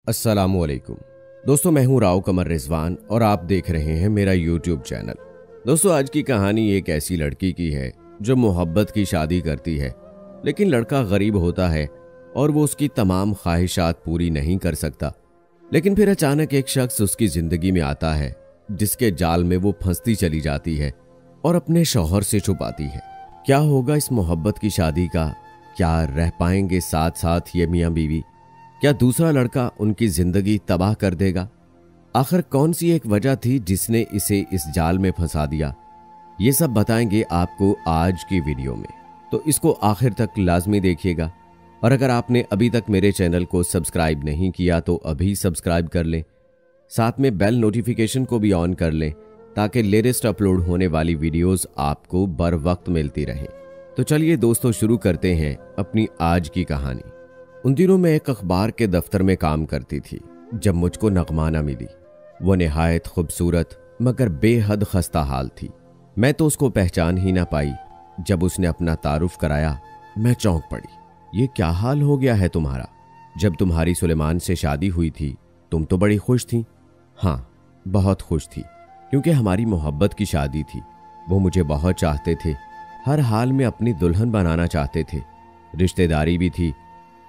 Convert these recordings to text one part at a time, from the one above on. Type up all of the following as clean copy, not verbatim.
अस्सलामुअलैकुम दोस्तों, मैं हूं राव कमर रिजवान और आप देख रहे हैं मेरा यूट्यूब चैनल। दोस्तों, आज की कहानी एक ऐसी लड़की की है जो मोहब्बत की शादी करती है, लेकिन लड़का गरीब होता है और वो उसकी तमाम ख्वाहिशात पूरी नहीं कर सकता। लेकिन फिर अचानक एक शख्स उसकी जिंदगी में आता है जिसके जाल में वो फंसती चली जाती है और अपने शौहर से छुपाती है। क्या होगा इस मोहब्बत की शादी का? क्या रह पाएंगे साथ साथ ये मियाँ बीवी? क्या दूसरा लड़का उनकी जिंदगी तबाह कर देगा? आखिर कौन सी एक वजह थी जिसने इसे इस जाल में फंसा दिया? ये सब बताएंगे आपको आज की वीडियो में, तो इसको आखिर तक लाजमी देखिएगा। और अगर आपने अभी तक मेरे चैनल को सब्सक्राइब नहीं किया तो अभी सब्सक्राइब कर लें, साथ में बेल नोटिफिकेशन को भी ऑन कर लें ताकि लेटेस्ट अपलोड होने वाली वीडियोस आपको बर वक्त मिलती रहे। तो चलिए दोस्तों, शुरू करते हैं अपनी आज की कहानी। उन दिनों मैं एक अखबार के दफ्तर में काम करती थी जब मुझको नगमाना मिली। वो निहायत खूबसूरत मगर बेहद खस्ता हाल थी। मैं तो उसको पहचान ही ना पाई। जब उसने अपना तारुफ कराया मैं चौंक पड़ी। ये क्या हाल हो गया है तुम्हारा? जब तुम्हारी सुलेमान से शादी हुई थी तुम तो बड़ी खुश थी। हाँ, बहुत खुश थी, क्योंकि हमारी मोहब्बत की शादी थी। वो मुझे बहुत चाहते थे, हर हाल में अपनी दुल्हन बनाना चाहते थे। रिश्तेदारी भी थी,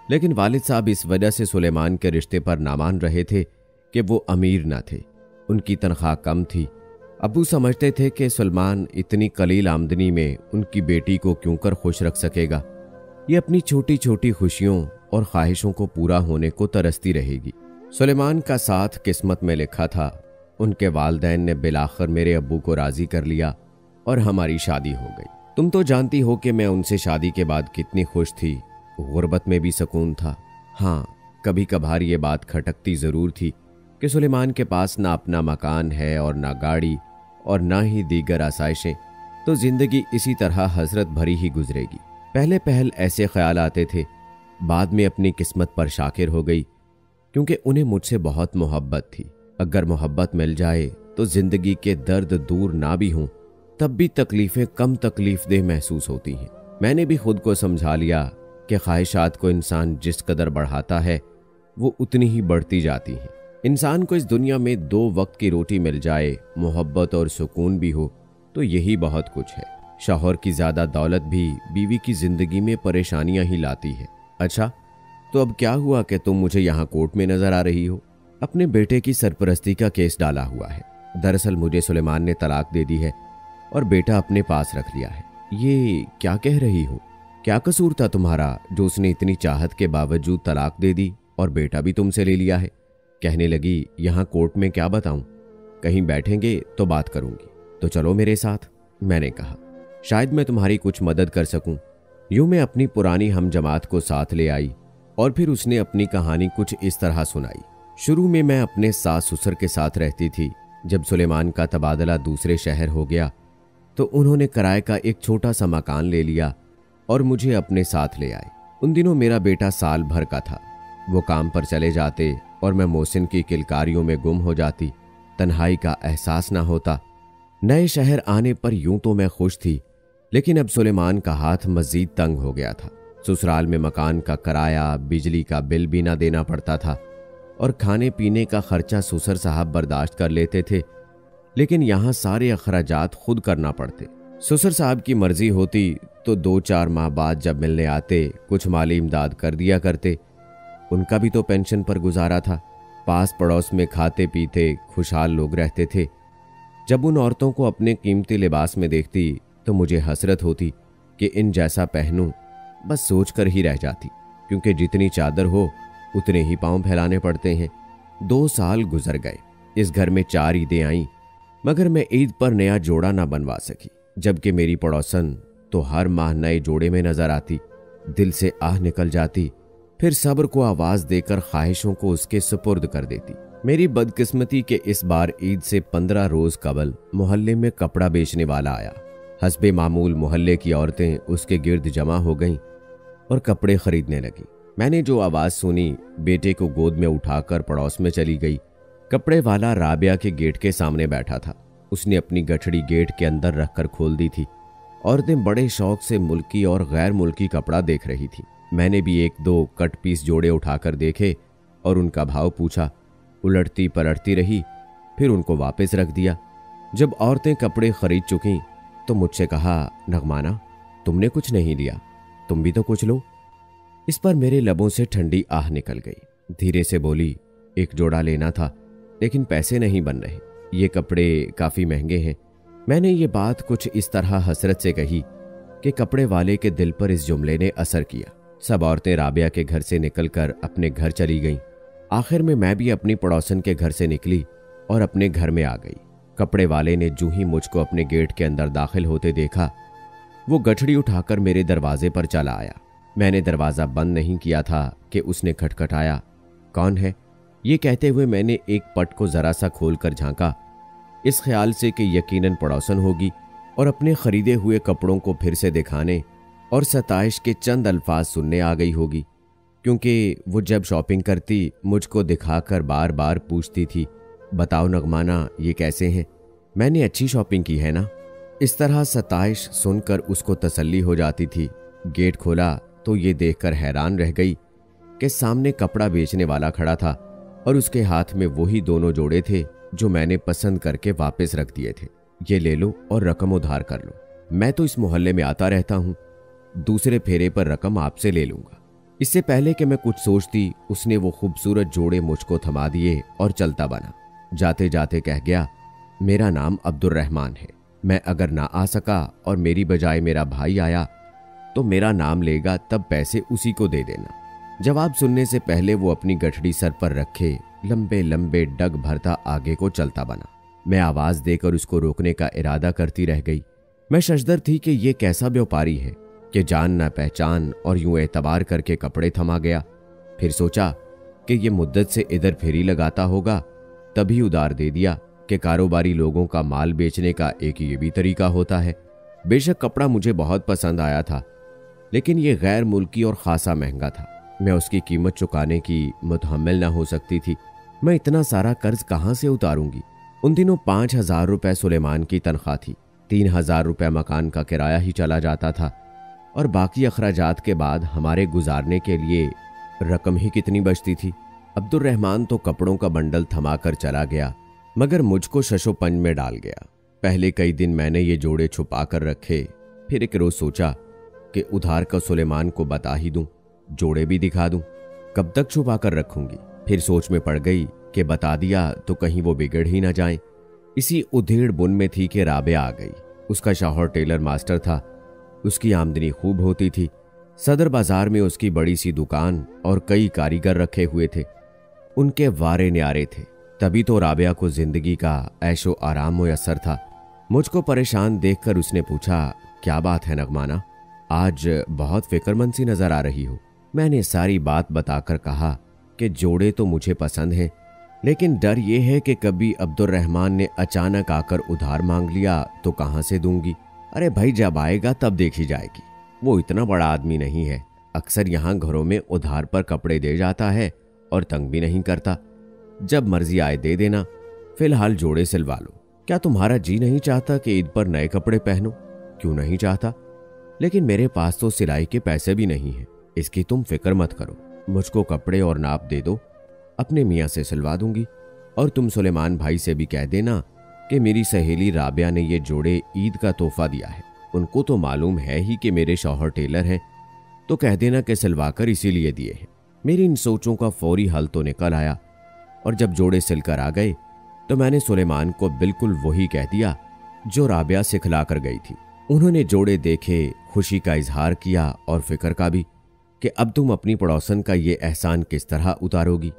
लेकिन वालिद साहब इस वजह से सुलेमान के रिश्ते पर ना मान रहे थे कि वो अमीर ना थे, उनकी तनख्वाह कम थी। अबू समझते थे कि सुलेमान इतनी कलील आमदनी में उनकी बेटी को क्यों कर खुश रख सकेगा। ये अपनी छोटी छोटी खुशियों और ख्वाहिशों को पूरा होने को तरसती रहेगी। सुलेमान का साथ किस्मत में लिखा था। उनके वालिदैन ने बिलाखिर मेरे अब्बू को राजी कर लिया और हमारी शादी हो गई। तुम तो जानती हो कि मैं उनसे शादी के बाद कितनी खुश थी। गुर्बत में भी सुकून था। हाँ, कभी कभार ये बात खटकती ज़रूर थी कि सुलेमान के पास ना अपना मकान है और ना गाड़ी और ना ही दीगर आसाइशें, तो ज़िंदगी इसी तरह हसरत भरी ही गुजरेगी। पहले पहल ऐसे ख्याल आते थे, बाद में अपनी किस्मत पर शाकिर हो गई, क्योंकि उन्हें मुझसे बहुत मोहब्बत थी। अगर मोहब्बत मिल जाए तो ज़िंदगी के दर्द दूर ना भी हों तब भी तकलीफ़ें कम तकलीफ़देह महसूस होती हैं। मैंने भी खुद को समझा लिया कि ख्वाहिशात को इंसान जिस कदर बढ़ाता है वो उतनी ही बढ़ती जाती हैं। इंसान को इस दुनिया में 2 वक्त की रोटी मिल जाए, मोहब्बत और सुकून भी हो, तो यही बहुत कुछ है। शौहर की ज़्यादा दौलत भी बीवी की ज़िंदगी में परेशानियां ही लाती है। अच्छा, तो अब क्या हुआ कि तुम मुझे यहाँ कोर्ट में नज़र आ रही हो? अपने बेटे की सरपरस्ती का केस डाला हुआ है। दरअसल मुझे सुलेमान ने तलाक दे दी है और बेटा अपने पास रख लिया है। ये क्या कह रही हो? क्या कसूर था तुम्हारा जो उसने इतनी चाहत के बावजूद तलाक दे दी और बेटा भी तुमसे ले लिया है? कहने लगी, यहाँ कोर्ट में क्या बताऊं, कहीं बैठेंगे तो बात करूंगी। तो चलो मेरे साथ। मैंने कहा, शायद मैं तुम्हारी कुछ मदद कर सकूं। यूं मैं अपनी पुरानी हम जमात को साथ ले आई और फिर उसने अपनी कहानी कुछ इस तरह सुनाई। शुरू में मैं अपने सास ससुर के साथ रहती थी। जब सुलेमान का तबादला दूसरे शहर हो गया तो उन्होंने किराए का एक छोटा सा मकान ले लिया और मुझे अपने साथ ले आए। उन दिनों मेरा बेटा साल भर का था। वो काम पर चले जाते और मैं मोहसिन की किलकारियों में गुम हो जाती। तन्हाई का एहसास ना होता। नए शहर आने पर यूं तो मैं खुश थी, लेकिन अब सुलेमान का हाथ मजीद तंग हो गया था। ससुराल में मकान का किराया, बिजली का बिल भी ना देना पड़ता था और खाने पीने का खर्चा ससुर साहब बर्दाश्त कर लेते थे, लेकिन यहाँ सारे अखराजात खुद करना पड़ते। ससुर साहब की मर्जी होती तो 2-4 माह बाद जब मिलने आते कुछ माली इमदाद कर दिया करते। उनका भी तो पेंशन पर गुजारा था। पास पड़ोस में खाते पीते खुशहाल लोग रहते थे। जब उन औरतों को अपने कीमती लिबास में देखती तो मुझे हसरत होती कि इन जैसा पहनूं। बस सोच कर ही रह जाती, क्योंकि जितनी चादर हो उतने ही पांव फैलाने पड़ते हैं। 2 साल गुजर गए। इस घर में 4 ईदें आईं, मगर मैं ईद पर नया जोड़ा ना बनवा सकी, जबकि मेरी पड़ोसन तो हर माह नए जोड़े में नजर आती। दिल से आह निकल जाती, फिर सब्र को आवाज देकर ख्वाहिशों को उसके सुपुर्द कर देती। मेरी बदकिस्मती के इस बार ईद से 15 रोज कबल मोहल्ले में कपड़ा बेचने वाला आया। हस्बे मामूल मोहल्ले की औरतें उसके गिर्द जमा हो गईं और कपड़े खरीदने लगी। मैंने जो आवाज सुनी, बेटे को गोद में उठाकर पड़ोस में चली गई। कपड़े वाला राबिया के गेट के सामने बैठा था। उसने अपनी गठड़ी गेट के अंदर रखकर खोल दी थी। औरतें बड़े शौक से मुल्की और गैर मुल्की कपड़ा देख रही थी। मैंने भी 1-2 कट पीस जोड़े उठाकर देखे और उनका भाव पूछा। उलटती पलटती रही, फिर उनको वापस रख दिया। जब औरतें कपड़े खरीद चुकीं तो मुझसे कहा, नगमाना तुमने कुछ नहीं लिया, तुम भी तो कुछ लो। इस पर मेरे लबों से ठंडी आह निकल गई। धीरे से बोली, एक जोड़ा लेना था लेकिन पैसे नहीं बन रहे, ये कपड़े काफी महंगे हैं। मैंने ये बात कुछ इस तरह हसरत से कही कि कपड़े वाले के दिल पर इस जुमले ने असर किया। सब औरतें राबिया के घर से निकलकर अपने घर चली गईं। आखिर में मैं भी अपनी पड़ोसन के घर से निकली और अपने घर में आ गई। कपड़े वाले ने जूं ही मुझको अपने गेट के अंदर दाखिल होते देखा, वो गठड़ी उठाकर मेरे दरवाजे पर चला आया। मैंने दरवाज़ा बंद नहीं किया था कि उसने खटखटाया। कौन है? ये कहते हुए मैंने एक पट को ज़रा सा खोलकर झांका, इस ख्याल से कि यकीनन पड़ोसन होगी और अपने खरीदे हुए कपड़ों को फिर से दिखाने और सताइश के चंद अल्फाज सुनने आ गई होगी, क्योंकि वो जब शॉपिंग करती मुझको दिखाकर बार बार पूछती थी, बताओ नगमाना ये कैसे हैं, मैंने अच्छी शॉपिंग की है ना। इस तरह सताइश सुनकर उसको तसल्ली हो जाती थी। गेट खोला तो ये देखकर हैरान रह गई कि सामने कपड़ा बेचने वाला खड़ा था और उसके हाथ में वही दोनों जोड़े थे जो मैंने पसंद करके वापस रख दिए थे। ये ले लो और रकम उधार कर लो, मैं तो इस मोहल्ले में आता रहता हूँ, दूसरे फेरे पर रकम आपसे ले लूंगा। इससे पहले कि मैं कुछ सोचती उसने वो खूबसूरत जोड़े मुझको थमा दिए और चलता बना। जाते जाते कह गया, मेरा नाम अब्दुर्रहमान है, मैं अगर ना आ सका और मेरी बजाय मेरा भाई आया तो मेरा नाम लेगा, तब पैसे उसी को दे देना। जवाब सुनने से पहले वो अपनी गठड़ी सर पर रखे लंबे लंबे डग भरता आगे को चलता बना। मैं आवाज देकर उसको रोकने का इरादा करती रह गई। मैं शशदर थी कि ये कैसा व्यापारी है कि जान ना पहचान और यूं एतबार करके कपड़े थमा गया। फिर सोचा कि ये मुद्दत से इधर फेरी लगाता होगा, तभी उधार दे दिया कि कारोबारी लोगों का माल बेचने का एक ये भी तरीका होता है। बेशक कपड़ा मुझे बहुत पसंद आया था, लेकिन ये गैर मुल्की और खासा महंगा था। मैं उसकी कीमत चुकाने की मुतहम्मिल न हो सकती थी। मैं इतना सारा कर्ज कहाँ से उतारूंगी? उन दिनों 5,000 रुपए सुलेमान की तनख्वाह थी, 3,000 रुपए मकान का किराया ही चला जाता था और बाकी अखराजात के बाद हमारे गुजारने के लिए रकम ही कितनी बचती थी। अब्दुर्रहमान तो कपड़ों का बंडल थमाकर चला गया, मगर मुझको शशोपंज में डाल गया। पहले कई दिन मैंने ये जोड़े छुपा कर रखे, फिर एक रोज सोचा कि उधार का सुलेमान को बता ही दूं, जोड़े भी दिखा दूं। कब तक छुपा कर रखूंगी? फिर सोच में पड़ गई कि बता दिया तो कहीं वो बिगड़ ही ना जाए। इसी उधेड़ बुन में थी कि राबिया आ गई। उसका शौहर टेलर मास्टर था, उसकी आमदनी खूब होती थी। सदर बाजार में उसकी बड़ी सी दुकान और कई कारीगर रखे हुए थे, उनके वारे न्यारे थे। तभी तो राबिया को जिंदगी का ऐशो आराम मुयस्सर था। मुझको परेशान देखकर उसने पूछा, क्या बात है नगमाना, आज बहुत फिक्रमंद सी नजर आ रही हो। मैंने सारी बात बताकर कहा कि जोड़े तो मुझे पसंद हैं, लेकिन डर ये है कि कभी अब्दुर्रहमान ने अचानक आकर उधार मांग लिया तो कहाँ से दूंगी। अरे भाई, जब आएगा तब देखी जाएगी, वो इतना बड़ा आदमी नहीं है, अक्सर यहाँ घरों में उधार पर कपड़े दे जाता है और तंग भी नहीं करता, जब मर्जी आए दे देना। फिलहाल जोड़े सिलवा लो। क्या तुम्हारा जी नहीं चाहता कि ईद पर नए कपड़े पहनो? क्यों नहीं चाहता, लेकिन मेरे पास तो सिलाई के पैसे भी नहीं है। इसकी तुम फिक्र मत करो, मुझको कपड़े और नाप दे दो, अपने मियाँ से सिलवा दूंगी। और तुम सुलेमान भाई से भी कह देना कि मेरी सहेली राबिया ने ये जोड़े ईद का तोहफा दिया है। उनको तो मालूम है ही कि मेरे शौहर टेलर हैं, तो कह देना कि सिलवाकर इसीलिए दिए हैं। मेरी इन सोचों का फौरी हल तो निकल आया और जब जोड़े सिलकर आ गए तो मैंने सुलेमान को बिल्कुल वही कह दिया जो राबिया सिखला कर गई थी। उन्होंने जोड़े देखे, खुशी का इजहार किया और फिक्र का भी कि अब तुम अपनी पड़ोसन का ये एहसान किस तरह उतारोगी।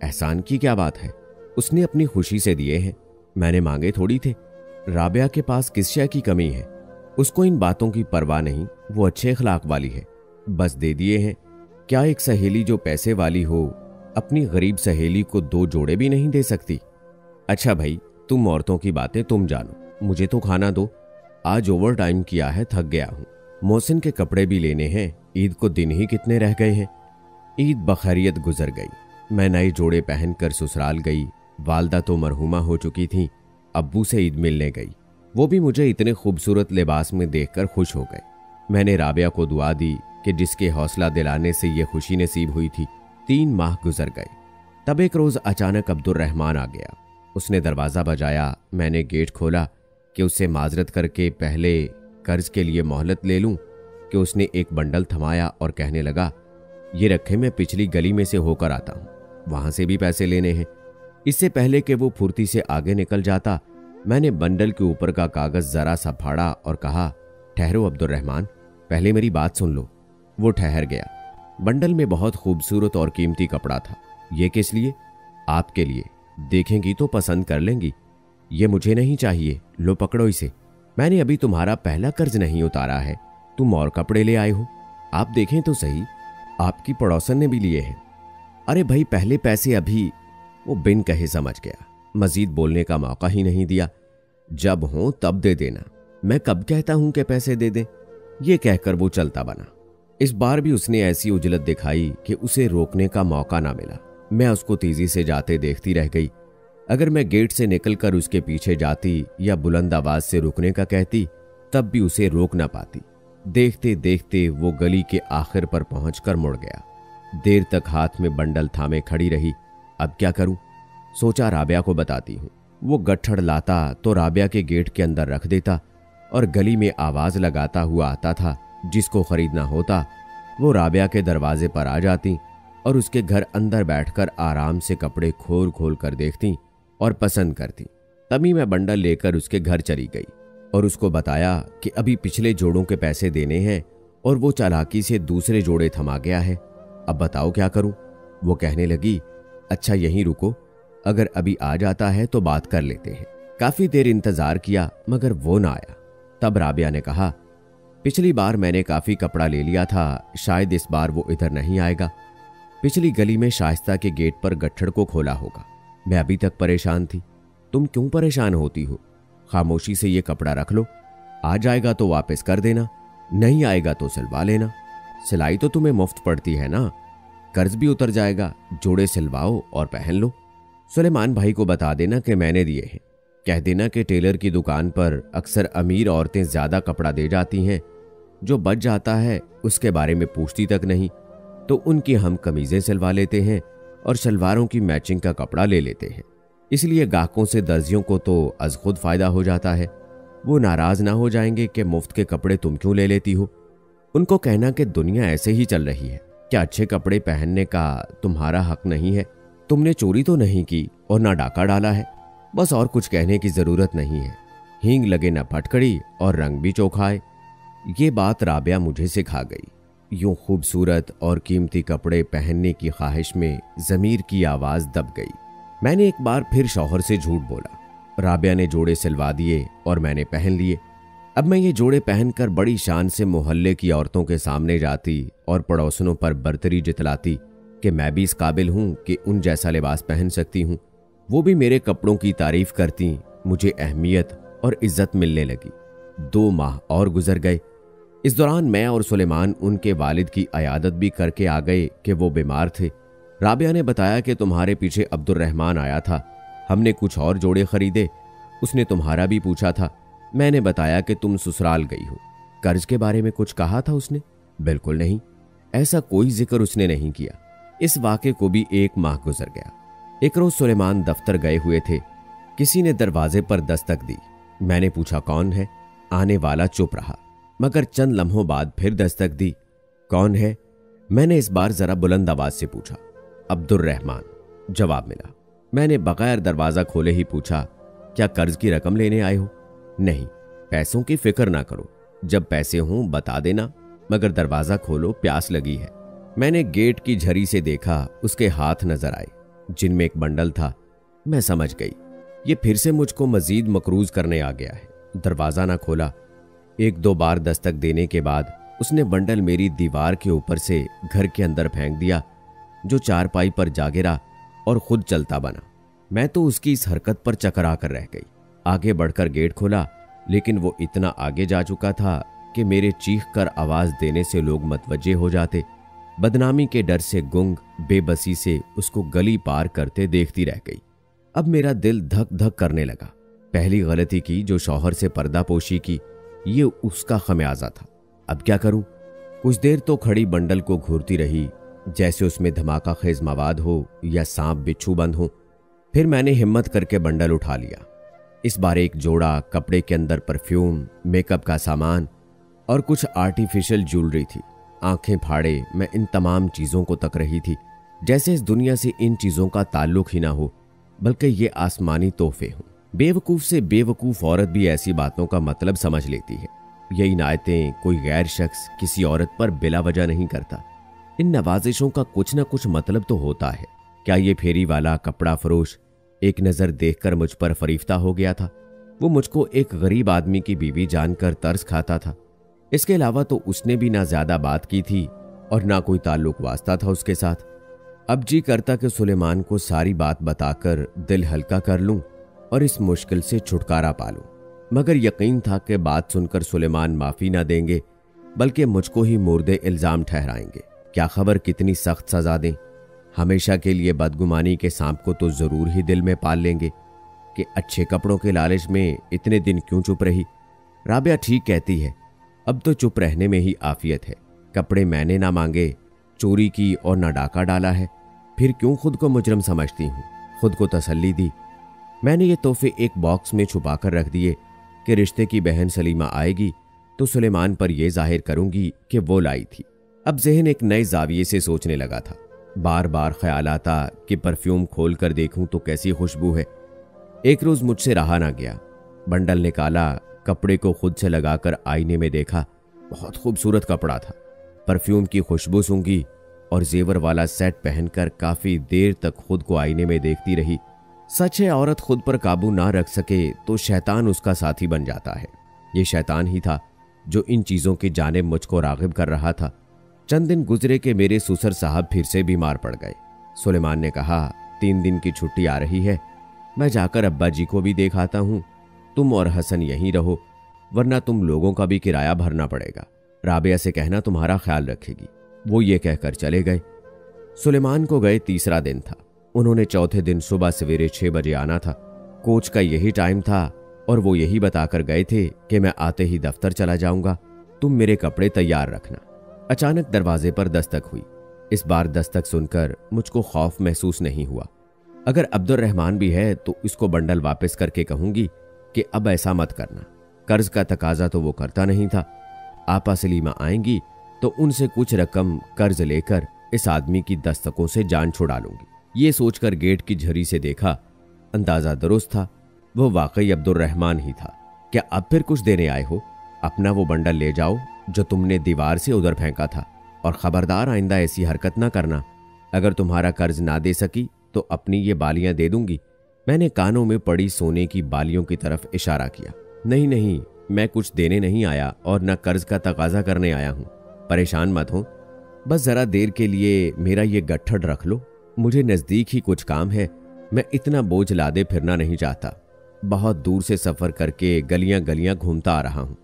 एहसान की क्या बात है, उसने अपनी खुशी से दिए हैं, मैंने मांगे थोड़ी थे। राबिया के पास किस शय की कमी है, उसको इन बातों की परवाह नहीं, वो अच्छे अखलाक वाली है, बस दे दिए हैं। क्या एक सहेली जो पैसे वाली हो अपनी गरीब सहेली को 2 जोड़े भी नहीं दे सकती? अच्छा भाई, तुम औरतों की बातें तुम जानो, मुझे तो खाना दो, आज ओवर टाइम किया है, थक गया हूं। मोहसिन के कपड़े भी लेने हैं, ईद को दिन ही कितने रह गए हैं। ईद बखैरियत गुजर गई। मैं नए जोड़े पहनकर ससुराल गई। वालदा तो मरहुमा हो चुकी थी, अब्बू से ईद मिलने गई, वो भी मुझे इतने खूबसूरत लिबास में देखकर खुश हो गए। मैंने राबिया को दुआ दी कि जिसके हौसला दिलाने से ये खुशी नसीब हुई थी। 3 माह गुजर गए। तब एक रोज अचानक अब्दुर्रहमान आ गया। उसने दरवाज़ा बजाया। मैंने गेट खोला कि उससे माजरत करके पहले कर्ज के लिए मोहलत ले लूं कि उसने एक बंडल थमाया और कहने लगा, ये रखे, मैं पिछली गली में से होकर आता हूं, वहां से भी पैसे लेने हैं। इससे पहले कि वो फुर्ती से आगे निकल जाता, मैंने बंडल के ऊपर का कागज जरा सा फाड़ा और कहा, ठहरो अब्दुर्रहमान, पहले मेरी बात सुन लो। वो ठहर गया। बंडल में बहुत खूबसूरत और कीमती कपड़ा था। ये किस लिए? आपके लिए। देखेंगी तो पसंद कर लेंगी। ये मुझे नहीं चाहिए, लो पकड़ो इसे। मैंने अभी तुम्हारा पहला कर्ज नहीं उतारा है, तुम और कपड़े ले आए हो। आप देखें तो सही, आपकी पड़ोसन ने भी लिए हैं। अरे भाई, पहले पैसे अभी। वो बिन कहे समझ गया, मजीद बोलने का मौका ही नहीं दिया। जब हो तब दे देना, मैं कब कहता हूं कि पैसे दे दें। ये कहकर वो चलता बना। इस बार भी उसने ऐसी उजलत दिखाई कि उसे रोकने का मौका ना मिला। मैं उसको तेजी से जाते देखती रह गई। अगर मैं गेट से निकलकर उसके पीछे जाती या बुलंद आवाज से रुकने का कहती, तब भी उसे रोक ना पाती। देखते देखते वो गली के आखिर पर पहुंचकर मुड़ गया। देर तक हाथ में बंडल थामे खड़ी रही। अब क्या करूं? सोचा राबिया को बताती हूं। वो गट्ठड़ लाता तो राबिया के गेट के अंदर रख देता और गली में आवाज लगाता हुआ आता था। जिसको खरीदना होता वो राबिया के दरवाजे पर आ जाती और उसके घर अंदर बैठकर आराम से कपड़े खोल खोल कर देखती और पसंद करती। तभी मैं बंडल लेकर उसके घर चली गई और उसको बताया कि अभी पिछले जोड़ों के पैसे देने हैं और वो चालाकी से दूसरे जोड़े थमा गया है। अब बताओ क्या करूं? वो कहने लगी, अच्छा यहीं रुको, अगर अभी आ जाता है तो बात कर लेते हैं। काफी देर इंतजार किया मगर वो ना आया। तब राबिया ने कहा, पिछली बार मैंने काफी कपड़ा ले लिया था, शायद इस बार वो इधर नहीं आएगा। पिछली गली में शाइस्ता के गेट पर गट्ठड़ को खोला होगा। मैं अभी तक परेशान थी। तुम क्यों परेशान होती हो? खामोशी से ये कपड़ा रख लो, आ जाएगा तो वापस कर देना, नहीं आएगा तो सिलवा लेना। सिलाई तो तुम्हें मुफ्त पड़ती है ना, कर्ज भी उतर जाएगा। जोड़े सिलवाओ और पहन लो। सुलेमान भाई को बता देना कि मैंने दिए हैं। कह देना कि टेलर की दुकान पर अक्सर अमीर औरतें ज्यादा कपड़ा दे जाती हैं, जो बच जाता है उसके बारे में पूछती तक नहीं, तो उनकी हम कमीजें सिलवा लेते हैं और शलवारों की मैचिंग का कपड़ा ले लेते हैं। इसलिए गाहकों से दर्जियों को तो अज खुद फायदा हो जाता है। वो नाराज ना हो जाएंगे कि मुफ्त के कपड़े तुम क्यों ले लेती हो। उनको कहना कि दुनिया ऐसे ही चल रही है, क्या अच्छे कपड़े पहनने का तुम्हारा हक नहीं है? तुमने चोरी तो नहीं की और ना डाका डाला है। बस और कुछ कहने की जरूरत नहीं है। हींग लगे न फटकड़ी और रंग भी चौखाए। ये बात राबिया मुझे सिखा गई। यूं खूबसूरत और कीमती कपड़े पहनने की ख्वाहिश में ज़मीर की आवाज दब गई। मैंने एक बार फिर शौहर से झूठ बोला। राबिया ने जोड़े सिलवा दिए और मैंने पहन लिए। अब मैं ये जोड़े पहनकर बड़ी शान से मोहल्ले की औरतों के सामने जाती और पड़ोसनों पर बर्तरी जितलाती कि मैं भी इस काबिल हूं कि उन जैसा लिबास पहन सकती हूं। वो भी मेरे कपड़ों की तारीफ करती। मुझे अहमियत और इज्जत मिलने लगी। 2 माह और गुजर गए। इस दौरान मैं और सुलेमान उनके वालिद की अयादत भी करके आ गए कि वो बीमार थे। राबिया ने बताया कि तुम्हारे पीछे अब्दुर्रहमान आया था, हमने कुछ और जोड़े खरीदे, उसने तुम्हारा भी पूछा था। मैंने बताया कि तुम ससुराल गई हो। कर्ज के बारे में कुछ कहा था उसने? बिल्कुल नहीं, ऐसा कोई जिक्र उसने नहीं किया। इस वाक़े को भी 1 माह गुजर गया। एक रोज सुलेमान दफ्तर गए हुए थे। किसी ने दरवाजे पर दस्तक दी। मैंने पूछा कौन है? आने वाला चुप रहा, मगर चंद लम्हों बाद फिर दस्तक दी। कौन है? मैंने इस बार जरा बुलंद आवाज से पूछा। अब्दुर्रहमान, जवाब मिला। मैंने बगैर दरवाजा खोले ही पूछा, क्या कर्ज की रकम लेने आए हो? नहीं, पैसों की फिक्र ना करो, जब पैसे हों बता देना, मगर दरवाजा खोलो, प्यास लगी है। मैंने गेट की झरी से देखा, उसके हाथ नजर आए जिनमें एक बंडल था। मैं समझ गई, ये फिर से मुझको मजीद मकरूज करने आ गया है। दरवाजा ना खोला। 1-2 बार दस्तक देने के बाद उसने बंडल मेरी दीवार के ऊपर से घर के अंदर फेंक दिया, जो चारपाई पर जा गिरा और खुद चलता बना। मैं तो उसकी इस हरकत पर चकरा कर रह गई। आगे बढ़कर गेट खोला, लेकिन वो इतना आगे जा चुका था कि मेरे चीख कर आवाज देने से लोग मतवज्जे हो जाते। बदनामी के डर से गुंग बेबसी से उसको गली पार करते देखती रह गई। अब मेरा दिल धक धक करने लगा। पहली गलती की जो शौहर से पर्दापोशी की, ये उसका खमियाजा था। अब क्या करूं? कुछ देर तो खड़ी बंडल को घूरती रही, जैसे उसमें धमाका खेज मवाद हो या सांप बिच्छू बंद हो। फिर मैंने हिम्मत करके बंडल उठा लिया। इस बार एक जोड़ा कपड़े के अंदर परफ्यूम, मेकअप का सामान और कुछ आर्टिफिशियल ज्वेलरी थी। आंखें फाड़े मैं इन तमाम चीजों को तक रही थी, जैसे इस दुनिया से इन चीजों का ताल्लुक ही ना हो, बल्कि ये आसमानी तोहफे हों। बेवकूफ से बेवकूफ औरत भी ऐसी बातों का मतलब समझ लेती है। ये इनायतें कोई गैर शख्स किसी औरत पर बिला वजह नहीं करता। इन नवाजिशों का कुछ ना कुछ मतलब तो होता है। क्या ये फेरी वाला कपड़ा फरोश एक नजर देखकर मुझ पर फरीफ्ता हो गया था? वो मुझको एक गरीब आदमी की बीवी जानकर तरस खाता था। इसके अलावा तो उसने भी ना ज्यादा बात की थी और ना कोई ताल्लुक वास्ता था उसके साथ। अब जी करता कि सुलेमान को सारी बात बताकर दिल हल्का कर लूं और इस मुश्किल से छुटकारा पा लूं, मगर यकीन था कि बात सुनकर सुलेमान माफी ना देंगे, बल्कि मुझको ही मुर्दे इल्जाम ठहराएंगे। क्या खबर कितनी सख्त सजा दें। हमेशा के लिए बदगुमानी के सांप को तो जरूर ही दिल में पाल लेंगे कि अच्छे कपड़ों के लालच में इतने दिन क्यों चुप रही। राबिया ठीक कहती है, अब तो चुप रहने में ही आफियत है। कपड़े मैंने ना मांगे, चोरी की और ना डाका डाला है, फिर क्यों खुद को मुजरम समझती हूँ। खुद को तसल्ली दी। मैंने ये तोहफे एक बॉक्स में छुपाकर रख दिए कि रिश्ते की बहन सलीमा आएगी तो सुलेमान पर यह जाहिर करूंगी कि वो लाई थी। अब जहन एक नए जाविये से सोचने लगा था। बार बार ख्याल आता कि परफ्यूम खोल कर देखूं तो कैसी खुशबू है। एक रोज मुझसे रहा ना गया। बंडल निकाला, कपड़े को खुद से लगाकर आईने में देखा। बहुत खूबसूरत कपड़ा था। परफ्यूम की खुशबू सूंघी और जेवर वाला सेट पहनकर काफी देर तक खुद को आईने में देखती रही। सच है, औरत खुद पर काबू ना रख सके तो शैतान उसका साथी बन जाता है। ये शैतान ही था जो इन चीजों की जानिब मुझको रागिब कर रहा था। चंद दिन गुजरे कि मेरे ससुर साहब फिर से बीमार पड़ गए। सुलेमान ने कहा, 3 दिन की छुट्टी आ रही है, मैं जाकर अब्बा जी को भी देख आता हूं। तुम और हसन यहीं रहो, वरना तुम लोगों का भी किराया भरना पड़ेगा। राबिया से कहना तुम्हारा ख्याल रखेगी। वो ये कहकर चले गए। सुलेमान को गए 3रा दिन था। उन्होंने चौथे दिन सुबह सवेरे 6 बजे आना था। कोच का यही टाइम था और वो यही बताकर गए थे कि मैं आते ही दफ्तर चला जाऊंगा, तुम मेरे कपड़े तैयार रखना। अचानक दरवाजे पर दस्तक हुई। इस बार दस्तक सुनकर मुझको खौफ महसूस नहीं हुआ। अगर अब्दुर्रहमान भी है तो इसको बंडल वापस करके कहूंगी कि अब ऐसा मत करना। कर्ज का तकाजा तो वो करता नहीं था। आपा सलीमा आएंगी तो उनसे कुछ रकम कर्ज लेकर इस आदमी की दस्तकों से जान छुड़ा लूंगी। ये सोचकर गेट की झरी से देखा। अंदाजा दुरुस्त था, वो वाकई अब्दुर्रहमान ही था। क्या अब फिर कुछ देने आए हो? अपना वो बंडल ले जाओ जो तुमने दीवार से उधर फेंका था, और खबरदार आइंदा ऐसी हरकत ना करना। अगर तुम्हारा कर्ज ना दे सकी तो अपनी ये बालियां दे दूंगी। मैंने कानों में पड़ी सोने की बालियों की तरफ इशारा किया। नहीं नहीं, मैं कुछ देने नहीं आया और न कर्ज का तकाजा करने आया हूं। परेशान मत हो, बस जरा देर के लिए मेरा ये गट्ठड़ रख लो। मुझे नजदीक ही कुछ काम है। मैं इतना बोझ लादे फिरना नहीं चाहता। बहुत दूर से सफर करके गलियां गलियां घूमता आ रहा हूं।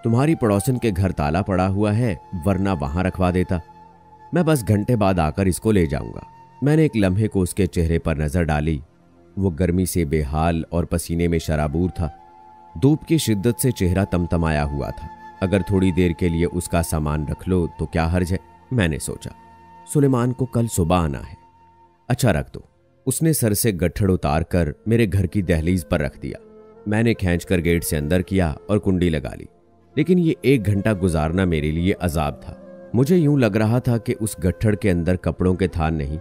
तुम्हारी पड़ोसन के घर ताला पड़ा हुआ है, वरना वहां रखवा देता। मैं बस घंटे बाद आकर इसको ले जाऊंगा। मैंने एक लम्हे को उसके चेहरे पर नजर डाली। वो गर्मी से बेहाल और पसीने में शराबूर था। धूप की शिद्दत से चेहरा तमतमाया हुआ था। अगर थोड़ी देर के लिए उसका सामान रख लो तो क्या हर्ज है, मैंने सोचा। सुलेमान को कल सुबह आना है। अच्छा रख दो। उसने सर से गट्ठड़ उतार कर मेरे घर की दहलीज पर रख दिया। मैंने खींचकर गेट से अंदर किया और कुंडी लगा ली। लेकिन ये 1 घंटा गुजारना मेरे लिए अजाब था। मुझे यूं लग रहा था कि उस गट्ठड़ के अंदर कपड़ों के थान नहीं,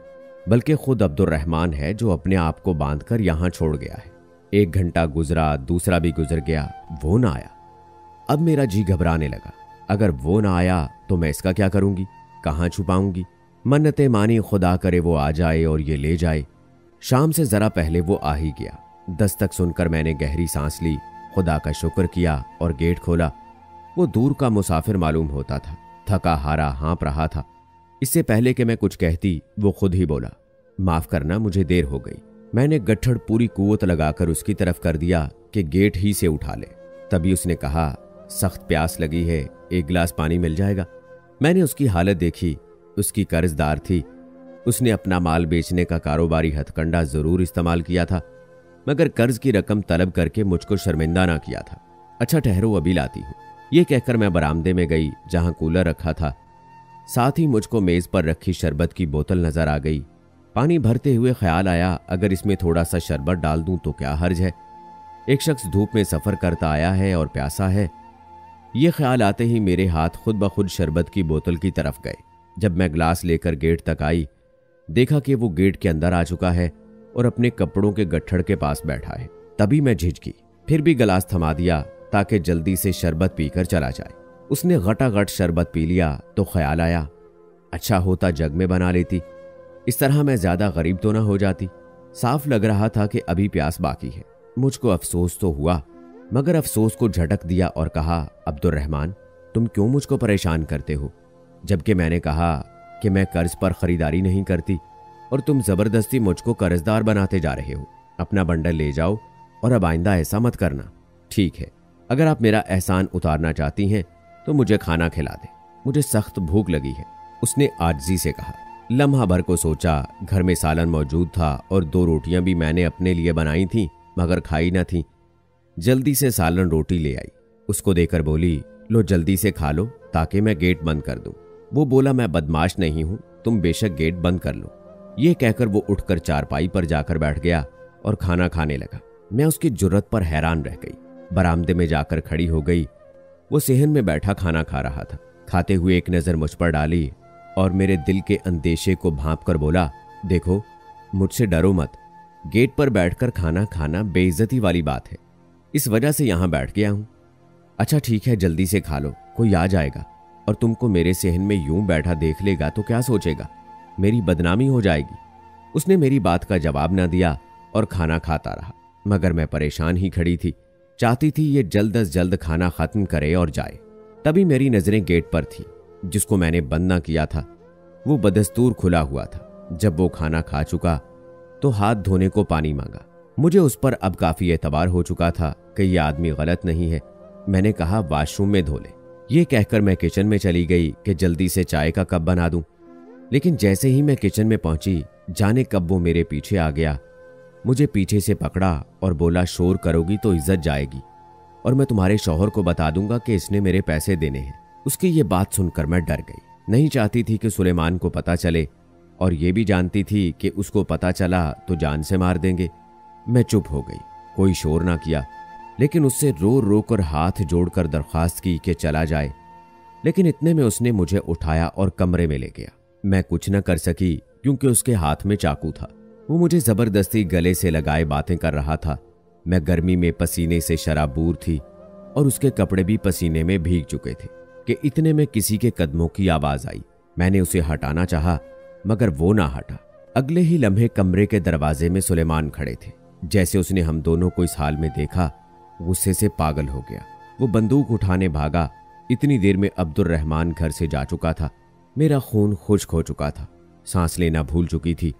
बल्कि खुद अब्दुर्रहमान है जो अपने आप को बांधकर यहां छोड़ गया है। 1 घंटा गुजरा, दूसरा भी गुजर गया, वो ना आया। अब मेरा जी घबराने लगा। अगर वो ना आया तो मैं इसका क्या करूंगी, कहां छुपाऊंगी? मन्नतें मानी, खुदा करे वो आ जाए और ये ले जाए। शाम से जरा पहले वो आ ही गया। दस्तक सुनकर मैंने गहरी सांस ली, खुदा का शुक्र किया और गेट खोला। वो दूर का मुसाफिर मालूम होता था, थका हारा हाँप रहा था। इससे पहले कि मैं कुछ कहती वो खुद ही बोला, माफ करना मुझे देर हो गई। मैंने गट्ठड़ पूरी कुव्वत लगाकर उसकी तरफ कर दिया कि गेट ही से उठा ले। तभी उसने कहा, सख्त प्यास लगी है, 1 गिलास पानी मिल जाएगा? मैंने उसकी हालत देखी। उसकी कर्जदार थी। उसने अपना माल बेचने का कारोबारी हथकंडा जरूर इस्तेमाल किया था, मगर कर्ज की रकम तलब करके मुझको शर्मिंदा ना किया था। अच्छा ठहरो, अभी लाती हूं। ये कहकर मैं बरामदे में गई जहां कूलर रखा था। साथ ही मुझको मेज पर रखी शरबत की बोतल नजर आ गई। पानी भरते हुए ख्याल आया, अगर इसमें थोड़ा सा शरबत डाल दूं तो क्या हर्ज है। एक शख्स धूप में सफर करता आया है और प्यासा है। ये ख्याल आते ही मेरे हाथ खुद ब खुद शरबत की बोतल की तरफ गए। जब मैं ग्लास लेकर गेट तक आई, देखा कि वो गेट के अंदर आ चुका है और अपने कपड़ों के गट्ठड़ के पास बैठा है। तभी मैं झिझकी, फिर भी गिलास थमा दिया ताकि जल्दी से शरबत पीकर चला जाए। उसने घटाघट शरबत पी लिया तो ख्याल आया, अच्छा होता जग में बना लेती, इस तरह मैं ज्यादा गरीब तो ना हो जाती। साफ लग रहा था कि अभी प्यास बाकी है। मुझको अफसोस तो हुआ, मगर अफसोस को झटक दिया और कहा, अब्दुर्रहमान, तुम क्यों मुझको परेशान करते हो, जबकि मैंने कहा कि मैं कर्ज पर खरीदारी नहीं करती और तुम जबरदस्ती मुझको कर्जदार बनाते जा रहे हो। अपना बंडल ले जाओ और अब आइंदा ऐसा मत करना। ठीक है, अगर आप मेरा एहसान उतारना चाहती हैं तो मुझे खाना खिला दे, मुझे सख्त भूख लगी है, उसने आजिज़ी से कहा। लम्हा भर को सोचा, घर में सालन मौजूद था और 2 रोटियां भी मैंने अपने लिए बनाई थी मगर खाई न थी। जल्दी से सालन रोटी ले आई, उसको देकर बोली, लो जल्दी से खा लो ताकि मैं गेट बंद कर दूं। वो बोला, मैं बदमाश नहीं हूं, तुम बेशक गेट बंद कर लो। ये कहकर वो उठकर चारपाई पर जाकर बैठ गया और खाना खाने लगा। मैं उसकी जुर्रत पर हैरान रह गई। बरामदे में जाकर खड़ी हो गई। वो सेहन में बैठा खाना खा रहा था। खाते हुए एक नजर मुझ पर डाली और मेरे दिल के अंदेशे को भांप कर बोला, देखो मुझसे डरो मत, गेट पर बैठकर खाना खाना बेइज्जती वाली बात है, इस वजह से यहां बैठ गया हूं। अच्छा ठीक है, जल्दी से खा लो, कोई आ जाएगा और तुमको मेरे सेहन में यूं बैठा देख लेगा तो क्या सोचेगा, मेरी बदनामी हो जाएगी। उसने मेरी बात का जवाब ना दिया और खाना खाता रहा, मगर मैं परेशान ही खड़ी थी, चाहती थी ये जल्द अज जल्द खाना खत्म करे और जाए। तभी मेरी नजरें गेट पर थी, जिसको मैंने बंद ना किया था। वो बदस्तूर खुला हुआ था। जब वो खाना खा चुका तो हाथ धोने को पानी मांगा। मुझे उस पर अब काफी एतबार हो चुका था कि यह आदमी गलत नहीं है। मैंने कहा, वॉशरूम में धो ले। ये कहकर मैं किचन में चली गई कि जल्दी से चाय का कप बना दूं। लेकिन जैसे ही मैं किचन में पहुंची, जाने कब वो मेरे पीछे आ गया, मुझे पीछे से पकड़ा और बोला, शोर करोगी तो इज्जत जाएगी और मैं तुम्हारे शौहर को बता दूंगा कि इसने मेरे पैसे देने हैं। उसकी ये बात सुनकर मैं डर गई। नहीं चाहती थी कि सुलेमान को पता चले और ये भी जानती थी कि उसको पता चला तो जान से मार देंगे। मैं चुप हो गई, कोई शोर ना किया, लेकिन उससे रो रो कर हाथ जोड़कर दरख्वास्त की कि चला जाए। लेकिन इतने में उसने मुझे उठाया और कमरे में ले गया। मैं कुछ न कर सकी क्योंकि उसके हाथ में चाकू था। वो मुझे जबरदस्ती गले से लगाए बातें कर रहा था। मैं गर्मी में पसीने से शराबूर थी और उसके कपड़े भी पसीने में भीग चुके थे कि इतने में किसी के कदमों की आवाज आई। मैंने उसे हटाना चाहा मगर वो ना हटा। अगले ही लम्हे कमरे के दरवाजे में सुलेमान खड़े थे। जैसे उसने हम दोनों को इस हाल में देखा, गुस्से से पागल हो गया। वो बंदूक उठाने भागा। इतनी देर में अब्दुर्रहमान घर से जा चुका था। मेरा खून खुश्क हो चुका था, सांस लेना भूल चुकी थी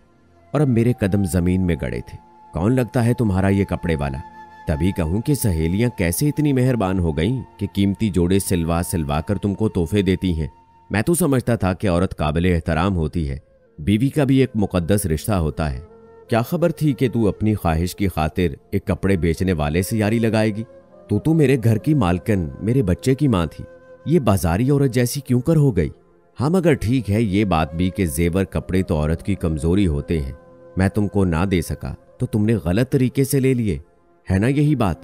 और अब मेरे कदम जमीन में गड़े थे। कौन लगता है तुम्हारा ये कपड़े वाला? तभी कहूं कि सहेलियां कैसे इतनी मेहरबान हो गईं कि कीमती जोड़े सिलवा सिलवा कर तुमको तोहफे देती हैं। मैं तो समझता था कि औरत काबिल एहतराम होती है, बीवी का भी एक मुकद्दस रिश्ता होता है। क्या खबर थी कि तू अपनी ख्वाहिश की खातिर एक कपड़े बेचने वाले से यारी लगाएगी? तू मेरे घर की मालकिन, मेरे बच्चे की माँ थी, ये बाजारी औरत जैसी क्यों कर हो गई? हाँ, मगर ठीक है ये बात भी कि जेवर कपड़े तो औरत की कमजोरी होते हैं। मैं तुमको ना दे सका तो तुमने गलत तरीके से ले लिए, है ना यही बात?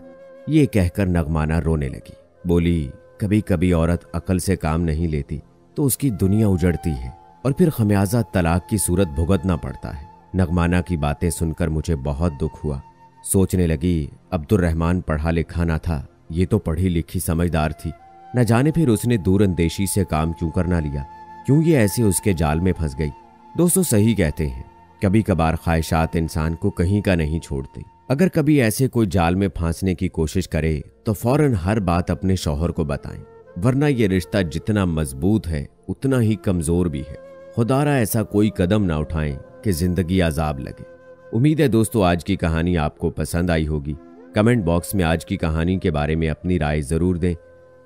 ये कहकर नगमाना रोने लगी। बोली, कभी कभी औरत अकल से काम नहीं लेती तो उसकी दुनिया उजड़ती है और फिर खमियाजा तलाक की सूरत भुगतना पड़ता है। नगमाना की बातें सुनकर मुझे बहुत दुख हुआ। सोचने लगी, अब्दुर्रहमान पढ़ा लिखा ना था, ये तो पढ़ी लिखी समझदार थी। न जाने फिर उसने दूरअंदेशी से काम क्यों करना लिया, क्यों ये ऐसे उसके जाल में फंस गई। दोस्तों सही कहते हैं, कभी कभार ख्वाहिशात इंसान को कहीं का नहीं छोड़ते। अगर कभी ऐसे कोई जाल में फांसने की कोशिश करे तो फौरन हर बात अपने शौहर को बताएं, वरना ये रिश्ता जितना मजबूत है उतना ही कमजोर भी है। खुदारा ऐसा कोई कदम ना उठाएं कि जिंदगी अजाब लगे। उम्मीद है दोस्तों आज की कहानी आपको पसंद आई होगी। कमेंट बॉक्स में आज की कहानी के बारे में अपनी राय जरूर दें।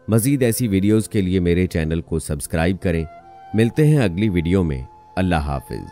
मजीद ऐसी वीडियोस के लिए मेरे चैनल को सब्सक्राइब करें। मिलते हैं अगली वीडियो में। अल्लाह हाफिज।